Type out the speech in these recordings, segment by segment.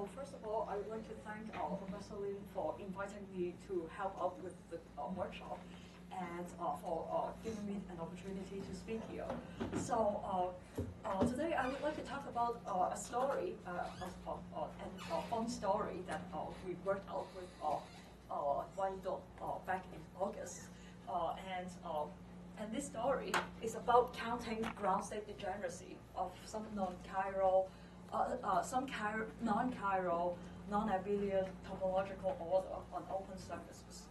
So first of all, I would like to thank Professor Lin for inviting me to help out with the workshop and for giving me an opportunity to speak here. So today I would like to talk about a story, a fun story that we worked out with back in August. And this story is about counting ground state degeneracy of some non-chiral, non-chiral, non-abelian topological order on open surfaces.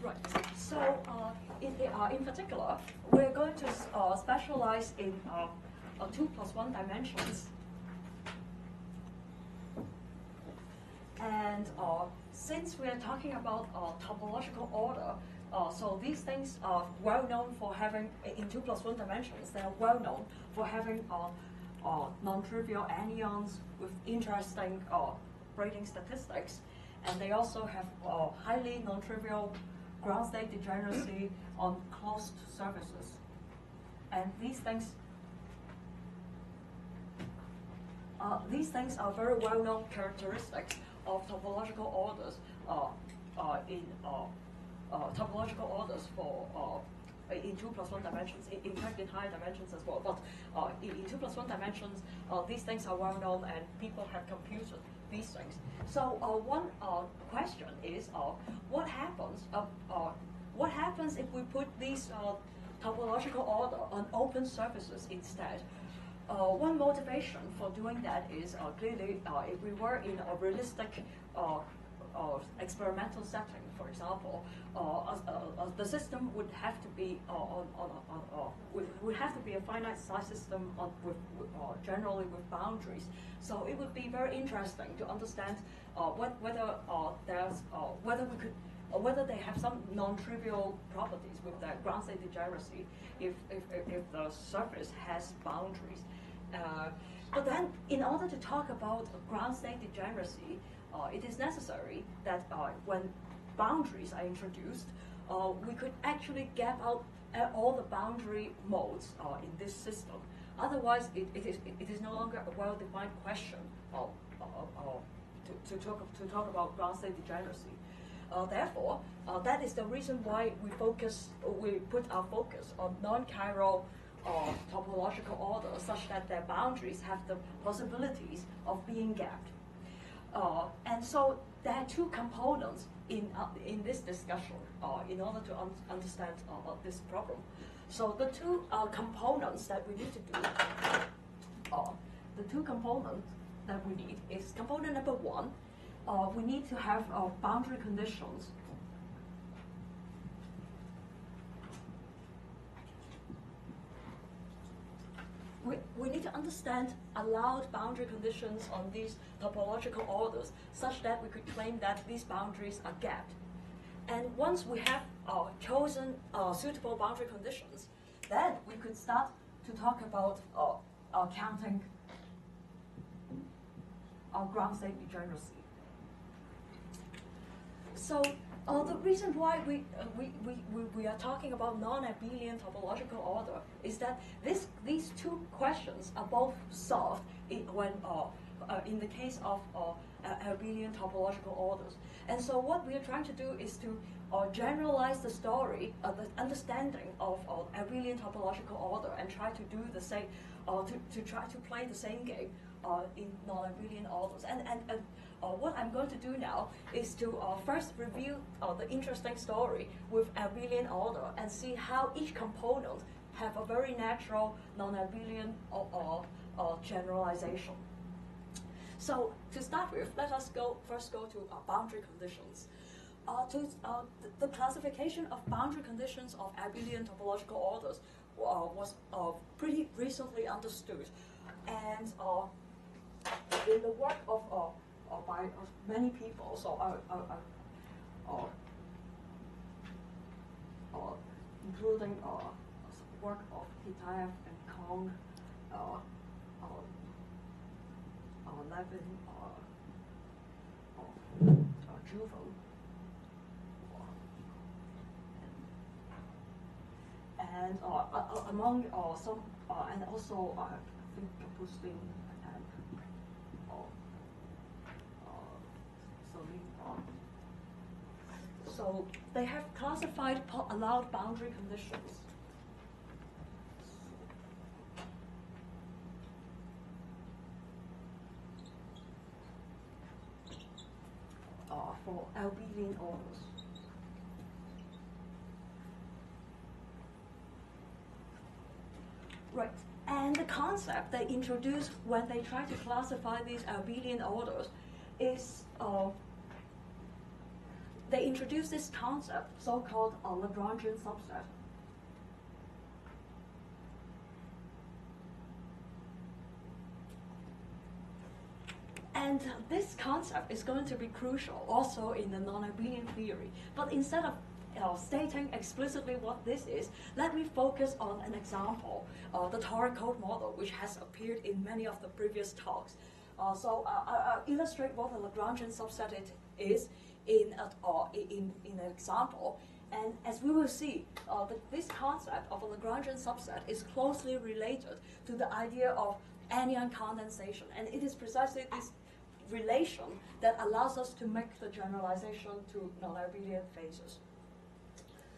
Right. So in particular, we're going to specialize in 2+1 dimensions. And since we are talking about topological order, so these things are well known for having, in 2+1 dimensions, they are well known for having non-trivial anyons with interesting braiding statistics. And they also have highly non-trivial ground state degeneracy on closed surfaces. And these things are very well-known characteristics of topological orders topological orders for in 2+1 dimensions, in fact in higher dimensions as well. But in 2+1 dimensions, these things are well known and people have computed these things. So one question is, what happens if we put these topological order on open surfaces instead? One motivation for doing that is clearly if we were in a realistic experimental setting, for example, the system would have to be would have to be a finite size system generally with boundaries. So it would be very interesting to understand whether they have some non-trivial properties with the ground state degeneracy if the surface has boundaries. But then, in order to talk about ground state degeneracy, it is necessary that when boundaries are introduced, we could actually gap out all the boundary modes in this system. Otherwise, it is no longer a well-defined question to talk about ground state degeneracy. Therefore, that is the reason why we put our focus on non-chiral topological order, such that their boundaries have the possibilities of being gapped. And so there are two components in this discussion in order to understand this problem. So the two components that we need to do, the two components that we need is component number one. We need to have boundary conditions. We need to understand allowed boundary conditions on these topological orders such that we could claim that these boundaries are gapped. And once we have chosen suitable boundary conditions, then we could start to talk about counting ground state degeneracy. So the reason why we are talking about non-abelian topological order is that these two questions are both solved in the case of abelian topological orders. And so what we are trying to do is to generalize the story, the understanding of abelian topological order, and try to do the same, to try to play the same game in non-abelian orders. And what I'm going to do now is to first review the interesting story with abelian order and see how each component have a very natural non-abelian generalization. So to start with, let us first go to boundary conditions. The classification of boundary conditions of abelian topological orders was pretty recently understood, and in the work of by many people, so including work of Hitaev and Kong, Levin, Juven, and among some, and also I think Kapustin and so they have classified allowed boundary conditions. For abelian orders. Right, and the concept they introduce when they try to classify these abelian orders is they introduce this concept, so-called Lagrangian subset. And this concept is going to be crucial also in the non-abelian theory. But instead of stating explicitly what this is, let me focus on an example, the Toric code model, which has appeared in many of the previous talks. I'll illustrate what a Lagrangian subset is in an example. And as we will see, this concept of a Lagrangian subset is closely related to the idea of Anyon condensation. And it is precisely this relation that allows us to make the generalization to non-abelian phases.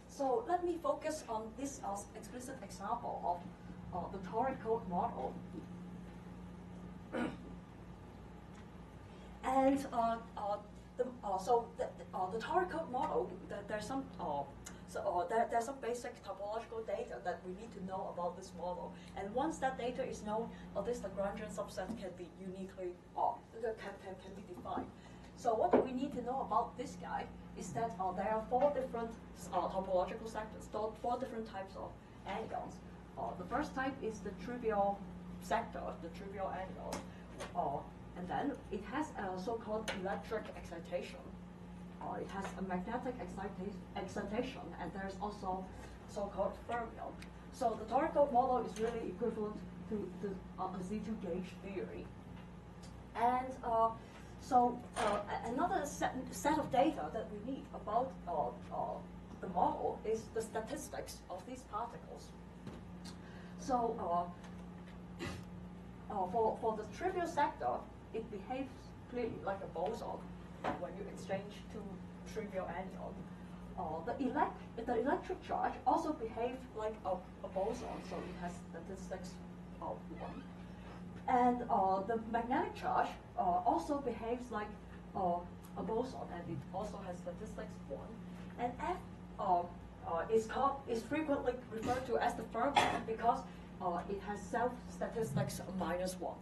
So let me focus on this explicit example of the Toric code model. And the Toric code model, there's some there's some basic topological data that we need to know about this model. And once that data is known, this Lagrangian subset can be uniquely can be defined. So what we need to know about this guy is that there are four different topological sectors, four different types of anyons. The first type is the trivial sector, the trivial anyon. And then it has a so-called electric excitation. It has a magnetic excitation, and there's also so-called fermion. So the Toric code model is really equivalent to the Z2 gauge theory. And another set of data that we need about the model is the statistics of these particles. So for the trivial sector, it behaves clearly like a boson when you exchange two trivial anyons. The electric charge also behaves like a boson, so it has statistics of 1. And the magnetic charge also behaves like a boson, and it also has statistics 1. And F is frequently referred to as the fermion because it has self-statistics -1.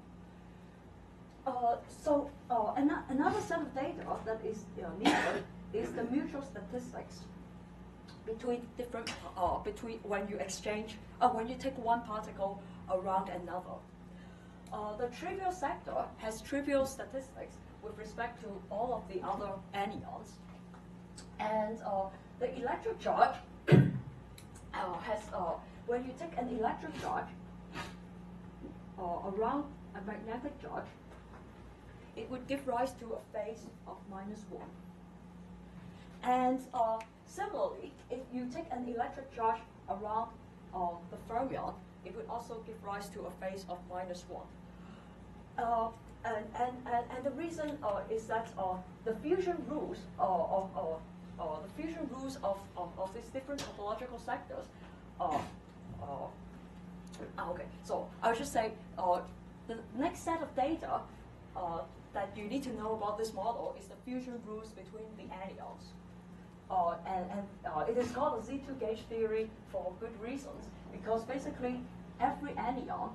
Another set of data that is needed is the mutual statistics between different when you exchange when you take one particle around another. The trivial sector has trivial statistics with respect to all of the other anyons, and the electric charge has when you take an electric charge around a magnetic charge, it would give rise to a phase of -1. And similarly, if you take an electric charge around the fermion, it would also give rise to a phase of -1. And the reason is that the fusion rules of these different topological sectors. Okay, so I'll just say the next set of data that you need to know about this model is the fusion rules between the anyons. It is called a Z2 gauge theory for good reasons, because basically every anyon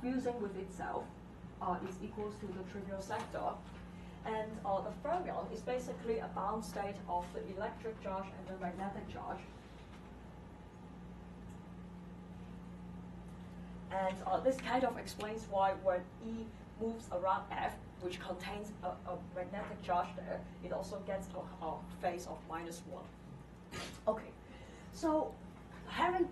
fusing with itself is equals to the trivial sector. And the fermion is basically a bound state of the electric charge and the magnetic charge. And this kind of explains why when E moves around F, which contains a magnetic charge there, it also gets a phase of -1. Okay, so having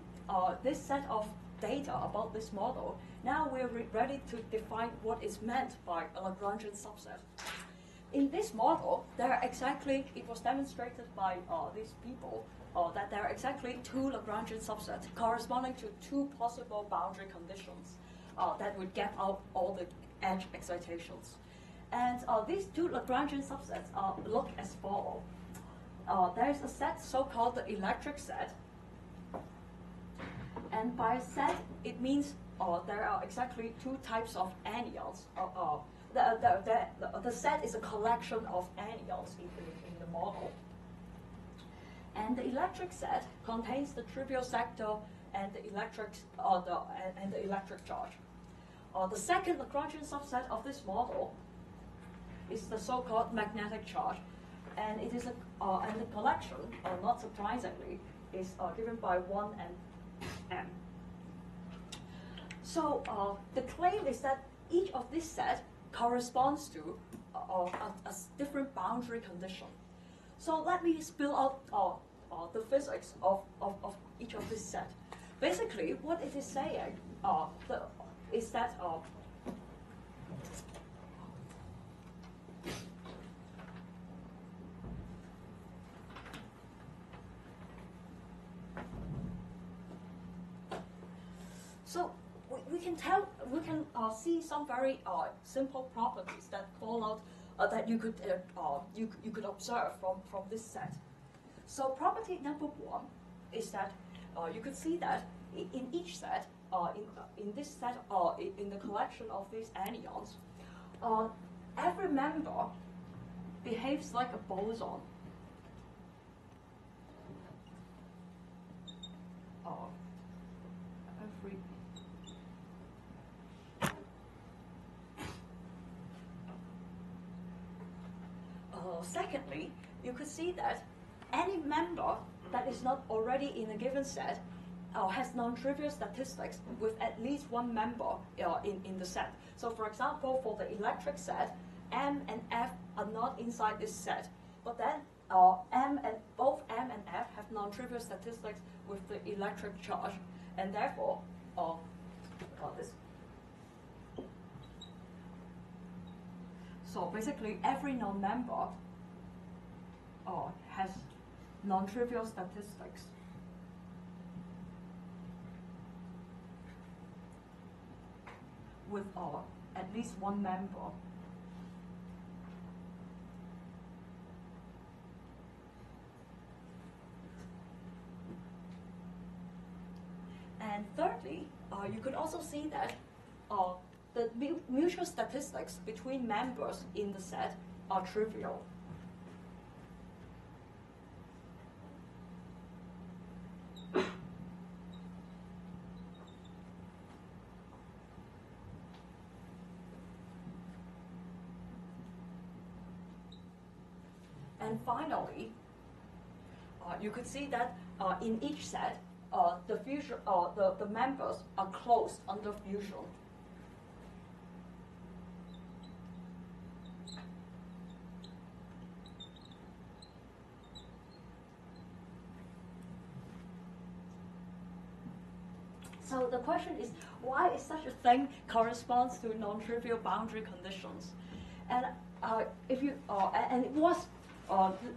this set of data about this model, now we're ready to define what is meant by a Lagrangian subset. In this model, it was demonstrated by these people that there are exactly 2 Lagrangian subsets corresponding to 2 possible boundary conditions that would get out all the edge excitations. And these 2 Lagrangian subsets look as follows. There's a set so-called the electric set. And by a set, it means there are exactly 2 types of anyons. The set is a collection of anyons in the model. And the electric set contains the trivial sector and the electric charge. The second Lagrangian subset of this model is the so-called magnetic charge, and it is and the collection, not surprisingly, is given by 1 and m. So the claim is that each of this set corresponds to a different boundary condition. So let me spill out the physics of each of this set. Basically, what it is saying is that so we can see some very simple properties that fall out that you could observe from this set. So property number 1 is that you could see that in each set, in this set, in the collection of these anyons, every member behaves like a boson. Secondly, you could see that any member that is not already in a given set has non-trivial statistics with at least one member in the set. So for example, for the electric set, M and F are not inside this set, but then both M and F have non-trivial statistics with the electric charge, and therefore this. So basically, every non-member has non-trivial statistics with at least one member. And thirdly, you could also see that the mutual statistics between members in the set are trivial. And finally, you could see that in each set, the members are closed under fusion. So the question is, why is such a thing corresponds to non-trivial boundary conditions? And and it was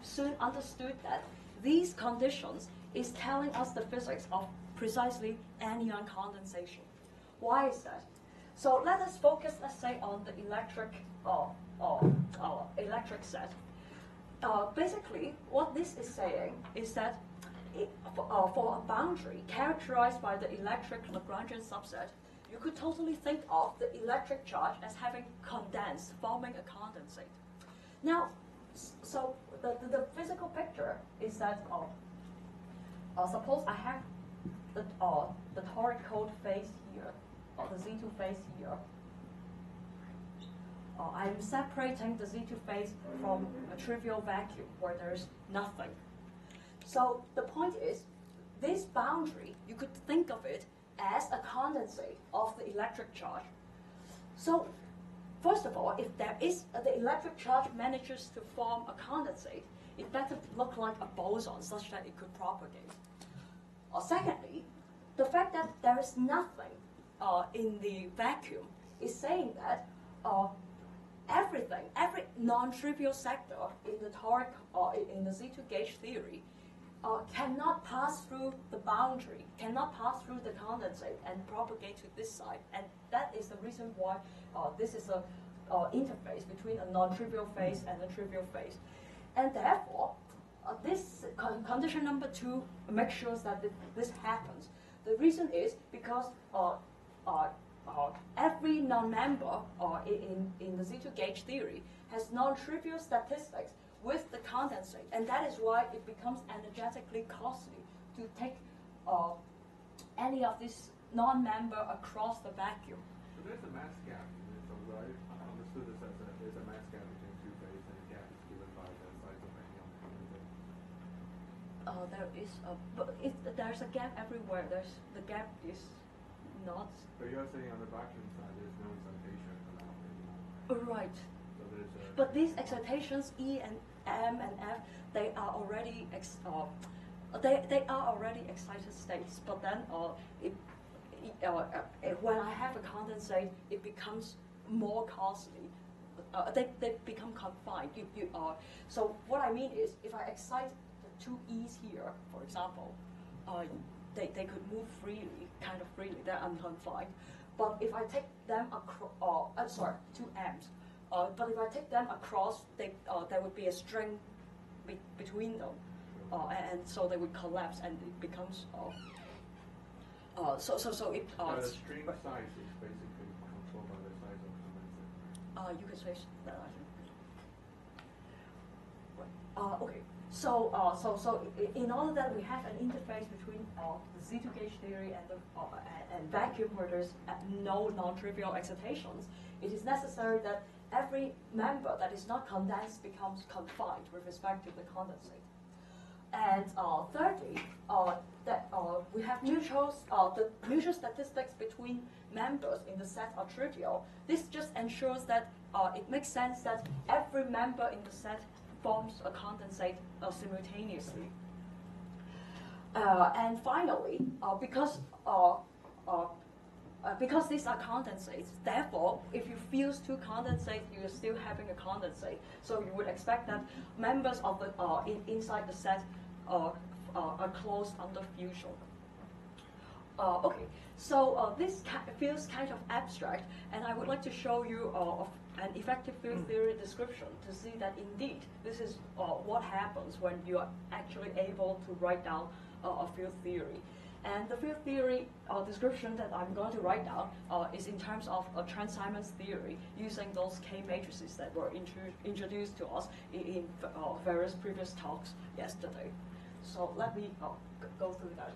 soon understood that these conditions is telling us the physics of precisely Anyon condensation. Why is that? So let us focus, let's say, on the electric set. Basically, what this is saying is that for a boundary characterized by the electric Lagrangian subset, you could totally think of the electric charge as having condensed, forming a condensate. Now, so the physical picture is that suppose I have the toric code phase here, or the Z2 phase here. I'm separating the Z2 phase from a trivial vacuum where there's nothing. So the point is, this boundary, you could think of it as a condensate of the electric charge. So first of all, if there is the electric charge manages to form a condensate, it better look like a boson such that it could propagate. Secondly, the fact that there is nothing in the vacuum is saying that everything, every non-trivial sector in the toric in the Z2 gauge theory cannot pass through the boundary, cannot pass through the condensate and propagate to this side. And that is the reason why this is a interface between a non-trivial phase and a trivial phase. And therefore, this condition number 2 makes sure that this happens. The reason is because every non-member in the Z2 gauge theory has non-trivial statistics with the condensate, and that is why it becomes energetically costly to take any of this non-member across the vacuum. So there's a mass gap. So I understood this as there's a mass gap between two phases, and the gap is given by the size of Anyon. There is there's a gap everywhere. The gap is not. But you're saying on the vacuum side, there's no excitation allowed. Right. So there's a. But these excitations E and M and F, they are already they are already excited states. But then when I have a condensate, it becomes more costly. They become confined. So what I mean is, if I excite the two E's here, for example, they could move freely, kind of freely. They're unconfined. But if I take them across, two M's. But if I take them across, there would be a string between them, and so they would collapse, and it becomes. So it. The string size is basically controlled by the size of the condensate. You could say that, I think. Right. Okay. So in order that we have an interface between the Z2 gauge theory and vacuum where there's no non-trivial excitations, it is necessary that every member that is not condensed becomes confined with respect to the condensate. And thirdly, that we have the mutual statistics between members in the set are trivial. This just ensures that it makes sense that every member in the set forms a condensate simultaneously. And finally, because these are condensates, therefore, if you fuse two condensates, you're still having a condensate. So you would expect that members of the inside the set are closed under fusion. Okay, so this feels kind of abstract, and I would like to show you an effective field theory description to see that indeed this is what happens when you are actually able to write down a field theory. And the field theory description that I'm going to write down is in terms of a Trans-Simons theory using those K matrices that were introduced to us in various previous talks yesterday. So let me go through that.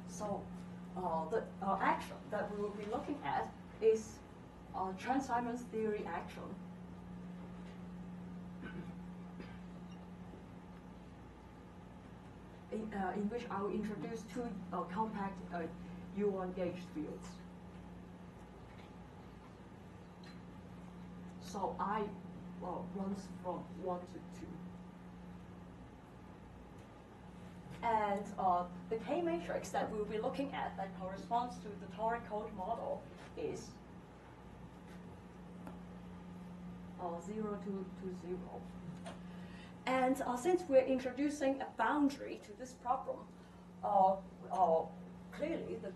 So the action that we will be looking at is Trans-Simons theory action. In which I will introduce two compact U1 gauge fields. So I runs from 1 to 2. And the K matrix that we'll be looking at that corresponds to the toric code model is 0 to 0. And since we're introducing a boundary to this problem, clearly the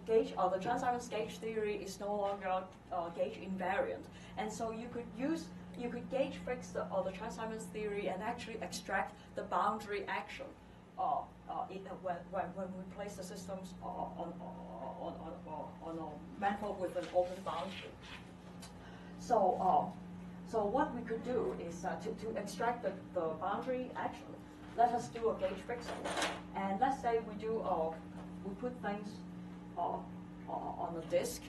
Trans-Simons gauge theory is no longer gauge invariant, and so you could gauge fix the Trans-Simons theory and actually extract the boundary action when we place the systems on a manifold with an open boundary. So what we could do is to extract the boundary action, let us do a gauge fixing. And let's say we put things on a disk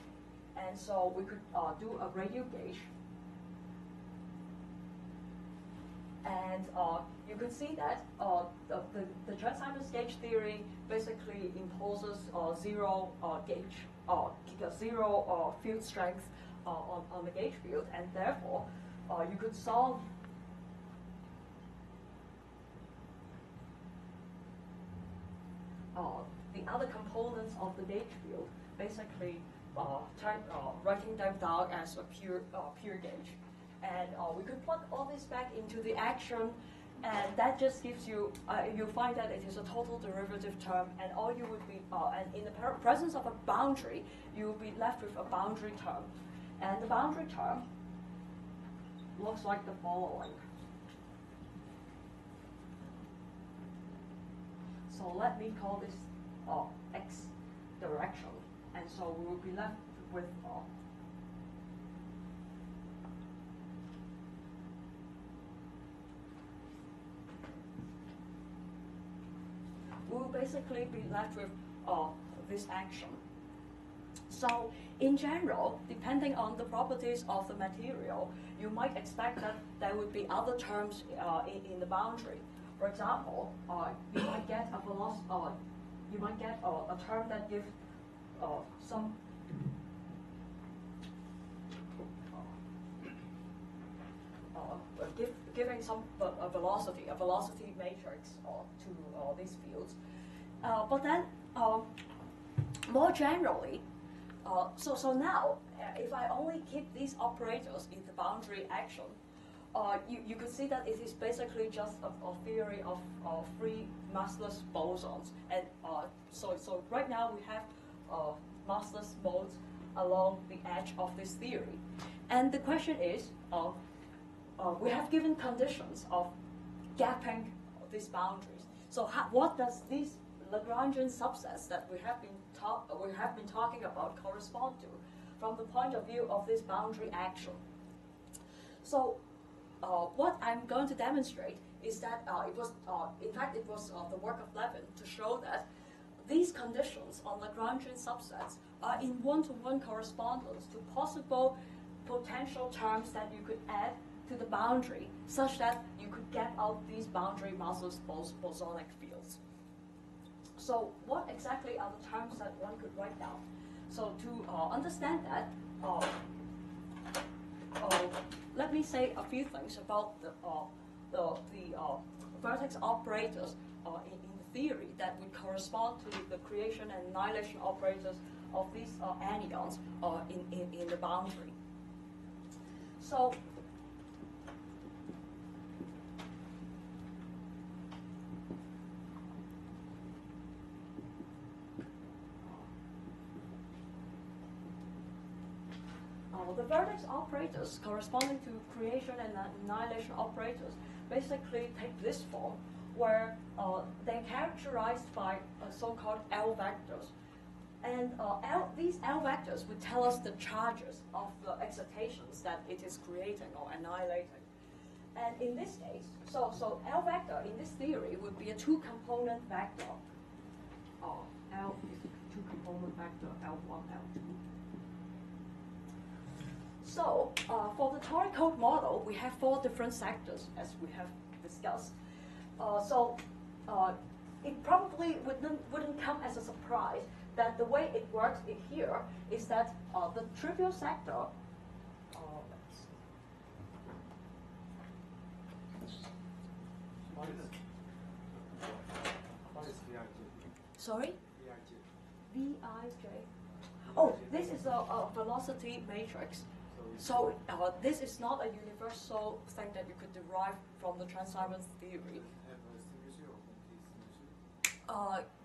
And so we could do a radial gauge. And you could see that the Trans-Simons gauge theory basically imposes zero gauge, zero field strength on the gauge field, and therefore you could solve the other components of the gauge field, basically writing them down as a pure gauge. And we could plug all this back into the action, and that just gives you, you find that it is a total derivative term, and all you would be, and in the presence of a boundary, you will be left with a boundary term. And the boundary term looks like the following. So let me call this x direction, and so we will be left with we will basically be left with this action. So in general, depending on the properties of the material, you might expect that there would be other terms in the boundary. For example, you might get a velocity. You might get a term that gives some giving some a velocity matrix to these fields. But then, more generally, so now, if I only keep these operators in the boundary action, you could see that it is basically just a theory of free massless bosons. And so right now we have massless modes along the edge of this theory. And the question is, we have given conditions of gapping these boundaries. So what does these Lagrangian subsets that we have been talking about correspond to from the point of view of this boundary action? So what I'm going to demonstrate is that it was the work of Levin to show that these conditions on Lagrangian subsets are in one-to-one correspondence to possible potential terms that you could add to the boundary, such that you could get out these boundary massless bosonic fields. So what exactly are the terms that one could write down? So to understand that, let me say a few things about the vertex operators in theory that would correspond to the creation and annihilation operators of these anyons in the boundary. So the vertex operators corresponding to creation and annihilation operators basically take this form, where they're characterized by so-called L vectors. And these L vectors would tell us the charges of the excitations that it is creating or annihilating. And in this case, so L vector in this theory would be a two-component vector. L is a two-component vector, L1, L2. So for the toric model, we have 4 different sectors, as we have discussed. It probably wouldn't come as a surprise that the way it works here is that the trivial sector. Sorry? Vij. Oh, this is a velocity matrix. So this is not a universal thing that you could derive from the Trans-Simons theory.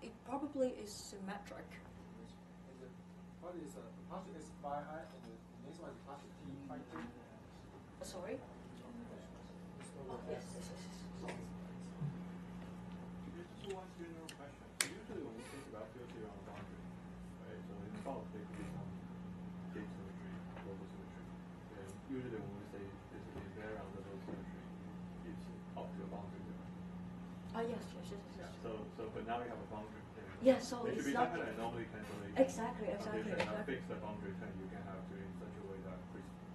It probably is symmetric. What is the partial is phi I and the next one is partial t phi t? Sorry? Yes. Just one general question. Usually when we think about field theory on the boundary, right, so in solid there could be some gauge symmetry, global symmetry. And usually when we say this is a very on level symmetry, it's up to a boundary limit. Yes. But now we have a boundary. Yeah, so there it's should be not some kind of anomaly cancellation. exactly. If you have fixed the boundary, then you can have to in such a way that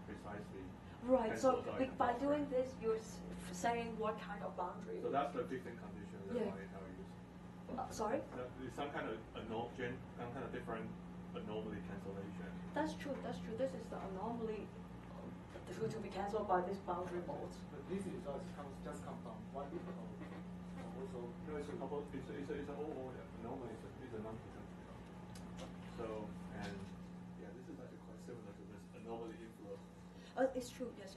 precisely. Right. So by cancels doing this, you're saying what kind of boundary? So that's the fixing condition that Yeah. how you use. Sorry. There's some kind of different anomaly cancellation. That's true. This is the anomaly to be cancelled by this boundary modes. But these results just come from one loop or also. No, it's a couple. It's an overall anomaly. It's a non-potential. So yeah, this is actually quite similar to this anomaly inflow. It's true. Yes.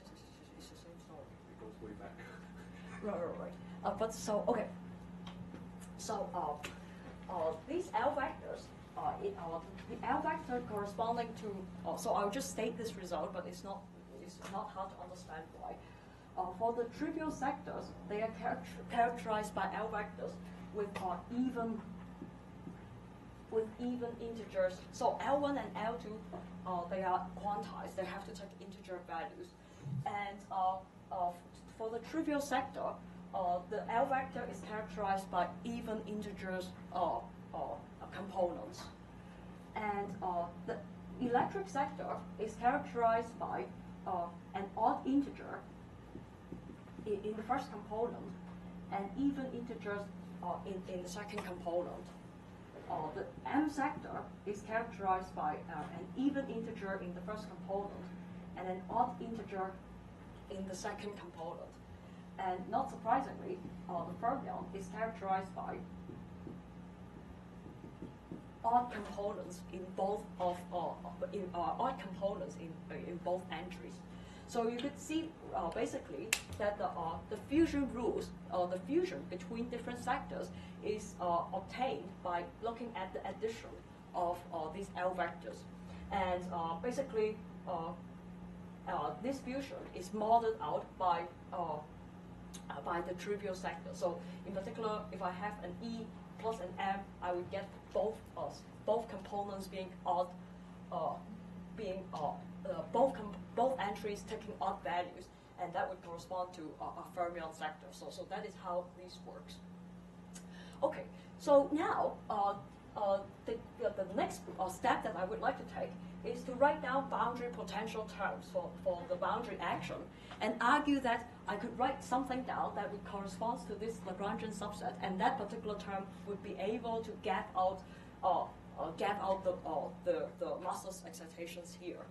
It's the same story. It goes way back. Right. But so okay. So these L vectors, the L vector corresponding to. So I'll just state this result, but it's not hard to understand why. For the trivial sectors, they are characterized by L vectors with even integers. So L1 and L2, they are quantized. They have to take integer values. And for the trivial sector, the L vector is characterized by even integers components. And the electric sector is characterized by an odd integer in the first component and even integers in the second component. The M sector is characterized by an even integer in the first component and an odd integer in the second component. And not surprisingly, the fermion is characterized by odd components in both in both entries. So you could see basically that the fusion rules, the fusion between different sectors, is obtained by looking at the addition of these L vectors, and basically this fusion is modeled out by the trivial sector. So in particular, if I have an E plus an M, I would get both components being odd, both entries taking odd values, and that would correspond to a fermion sector. So that is how this works. Okay, so now the next step that I would like to take is to write down boundary potential terms for the boundary action, and argue that I could write something down that would correspond to this Lagrangian subset, and that particular term would be able to gap out the Maslow's excitations here.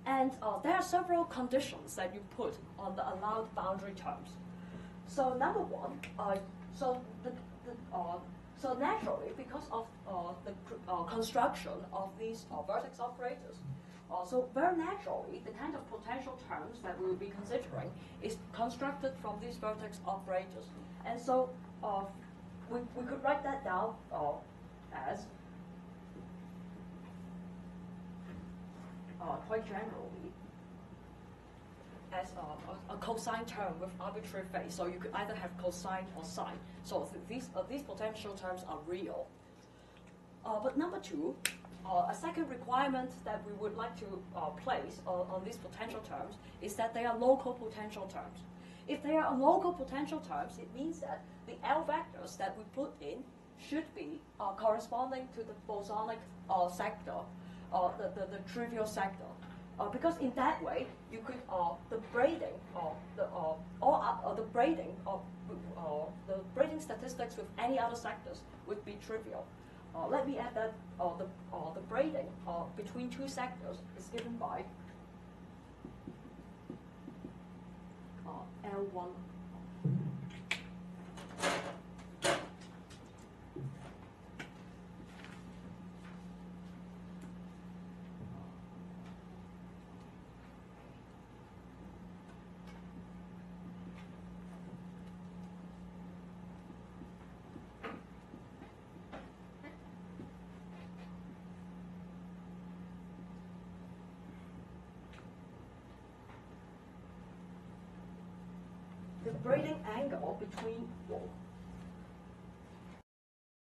And there are several conditions that you put on the allowed boundary terms. So number one, so naturally, because of the construction of these vertex operators, so very naturally, the kind of potential terms that we will be considering is constructed from these vertex operators. And so we could write that down as quite generally as a cosine term with arbitrary phase. So you could either have cosine or sine. So these potential terms are real. But number two, a second requirement that we would like to place on these potential terms is that they are local potential terms. If they are local potential terms, it means that the L vectors that we put in should be corresponding to the bosonic sector, the trivial sector. Because in that way, you could the braiding statistics with any other sectors would be trivial. Let me add that the braiding between two sectors is given by L1. The braiding angle between